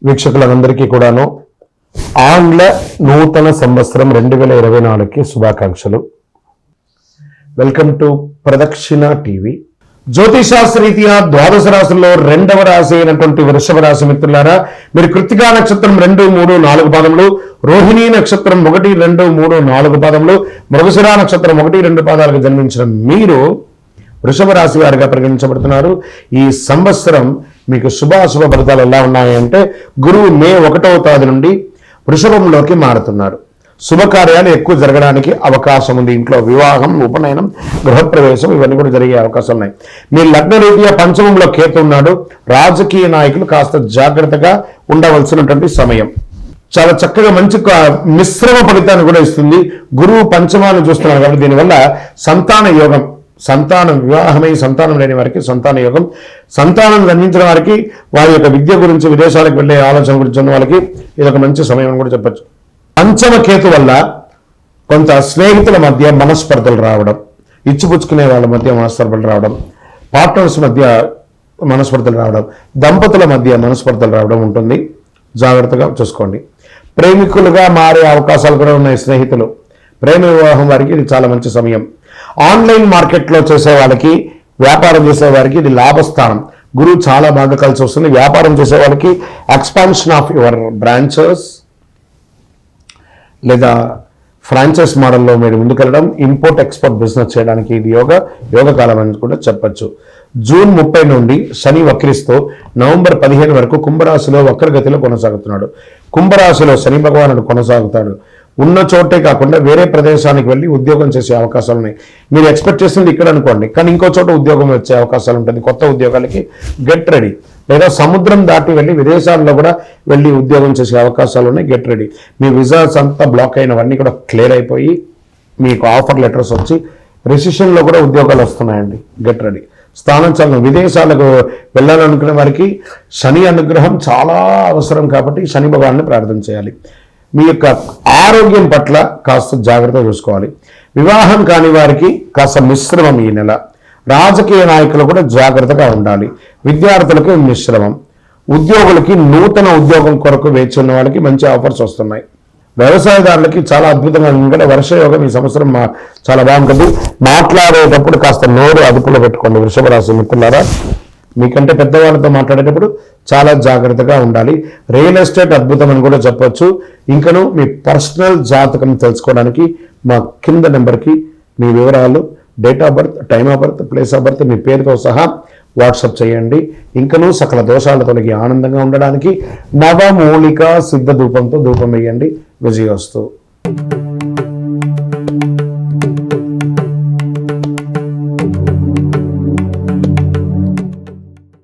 వీక్షకులందరికీ కూడాను ఆంగ్ల నూతన సంవత్సరం 2024కి శుభాకాంక్షలు. వెల్కమ్ టు ప్రదక్షిణ టీవీ. జ్యోతిషాస్త్రరీత్యా ద్వాదశ రాశుల్లో రెండవ రాశి అయినటువంటి వృషభ రాశి మిత్రులారా, మీరు కృత్తికా నక్షత్రం 2, 3, 4 పాదములు, రోహిణీ నక్షత్రం 1, 2, 3, 4 పాదములు, మృగశిర నక్షత్రం 1, 2 పాదాలకు జన్మించిన మీరు వృషభ రాశి వారిగా పరిగణించబడుతున్నారు. ఈ సంవత్సరం మీకు శుభాశుభ ఫలితాలు ఎలా ఉన్నాయంటే, గురువు మే 1వ తేదీ నుండి వృషభంలోకి మారుతున్నారు. శుభకార్యాలు ఎక్కువ జరగడానికి అవకాశం ఉంది. ఇంట్లో వివాహం, ఉపనయనం, గృహప్రవేశం ఇవన్నీ కూడా జరిగే అవకాశాలు ఉన్నాయి. మీ లగ్న రీత్యా పంచమంలో కేతు ఉన్నాడు. రాజకీయ నాయకులు కాస్త జాగ్రత్తగా ఉండవలసినటువంటి సమయం. చాలా చక్కగా మంచి మిశ్రమ ఫలితాన్ని కూడా ఇస్తుంది. గురువు పంచమాన్ని చూస్తున్నారు కాబట్టి దీనివల్ల సంతాన యోగం, సంతానం, వివాహమై సంతానం లేని వారికి సంతాన యోగం, సంతానం జన్మించిన వారికి వారి యొక్క విద్య గురించి, విదేశాలకు వెళ్ళే ఆలోచన గురించి ఉన్న వాళ్ళకి ఇదొక మంచి సమయం కూడా చెప్పచ్చు. పంచమ కేతు వల్ల కొంత స్నేహితుల మధ్య మనస్పర్ధలు రావడం, ఇచ్చిపుచ్చుకునే వాళ్ళ మధ్య మనస్పర్ధలు రావడం, పార్ట్నర్స్ మధ్య మనస్పర్ధలు రావడం, దంపతుల మధ్య మనస్పర్ధలు రావడం ఉంటుంది. జాగ్రత్తగా చూసుకోండి. ప్రేమికులుగా మారే అవకాశాలు కూడా ఉన్నాయి. స్నేహితులు, ప్రేమ వివాహం వారికి ఇది చాలా మంచి సమయం. ఆన్లైన్ మార్కెట్లో చేసే వాళ్ళకి, వ్యాపారం చేసే వారికి ఇది లాభస్థానం. గురువు చాలా బాగా కలిసి వస్తుంది. వ్యాపారం చేసే వాళ్ళకి ఎక్స్పాన్షన్ ఆఫ్ యువర్ బ్రాంచెస్ లేదా ఫ్రాంచైజ్ మోడల్లో మీరు ముందుకెళ్ళడం, ఇంపోర్ట్ ఎక్స్పోర్ట్ బిజినెస్ చేయడానికి ఇది యోగ కాలం అని కూడా చెప్పచ్చు. జూన్ 30 నుండి శని వక్రిస్తూ నవంబర్ 15 వరకు కుంభరాశిలో వక్రగతిలో కొనసాగుతున్నాడు. కుంభరాశిలో శని భగవానుడు కొనసాగుతాడు. ఉన్న చోటే కాకుండా వేరే ప్రదేశానికి వెళ్ళి ఉద్యోగం చేసే అవకాశాలు ఉన్నాయి. మీరు ఎక్స్పెక్ట్ చేస్తుంది ఇక్కడ అనుకోండి, కానీ ఇంకో చోట ఉద్యోగం వచ్చే అవకాశాలు ఉంటుంది. కొత్త ఉద్యోగాలకి గెట్ రెడీ. లేదా సముద్రం దాటి వెళ్ళి విదేశాల్లో కూడా వెళ్ళి ఉద్యోగం చేసే అవకాశాలు ఉన్నాయి. Get ready. మీ విజాస్ అంతా బ్లాక్ అయినవన్నీ కూడా క్లియర్ అయిపోయి మీకు ఆఫర్ లెటర్స్ వచ్చి రిసిషన్లో కూడా ఉద్యోగాలు వస్తున్నాయండి. Get ready. స్థానచలనం, విదేశాలకు వెళ్ళాలనుకునే వారికి శని అనుగ్రహం చాలా అవసరం కాబట్టి శని భగవాన్ని ప్రార్థన చేయాలి. మీ యొక్క ఆరోగ్యం పట్ల కాస్త జాగ్రత్త చూసుకోవాలి. వివాహం కాని వారికి కాస్త మిశ్రమం ఈ నెల. రాజకీయ నాయకులు కూడా జాగ్రత్తగా ఉండాలి. విద్యార్థులకు మిశ్రమం. ఉద్యోగులకి, నూతన ఉద్యోగం కొరకు వేచి ఉన్న వాళ్ళకి మంచి ఆఫర్స్ వస్తున్నాయి. వ్యవసాయదారులకి చాలా అద్భుతంగా ఎందుకంటే వర్షయోగం ఈ సంవత్సరం చాలా బాగుంటుంది. మాట్లాడేటప్పుడు కాస్త నోరు అదుపులో పెట్టుకోండి వృషభ రాశి మిత్రులారా. మీకంటే పెద్దవాళ్ళతో మాట్లాడేటప్పుడు చాలా జాగ్రత్తగా ఉండాలి. రియల్ ఎస్టేట్ అద్భుతం అని కూడా చెప్పొచ్చు. ఇంకను మీ పర్సనల్ జాతకం తెలుసుకోవడానికి మా కింద నెంబర్కి మీ వివరాలు, date of birth, time of birth, place of birth, మీ పేరుతో సహా వాట్సాప్ చేయండి. ఇంకనూ సకల దోషాల తొలగి ఆనందంగా ఉండడానికి నవమూలిక సిద్ధ ధూపంతో ధూపం వేయండి. విజయోస్తు.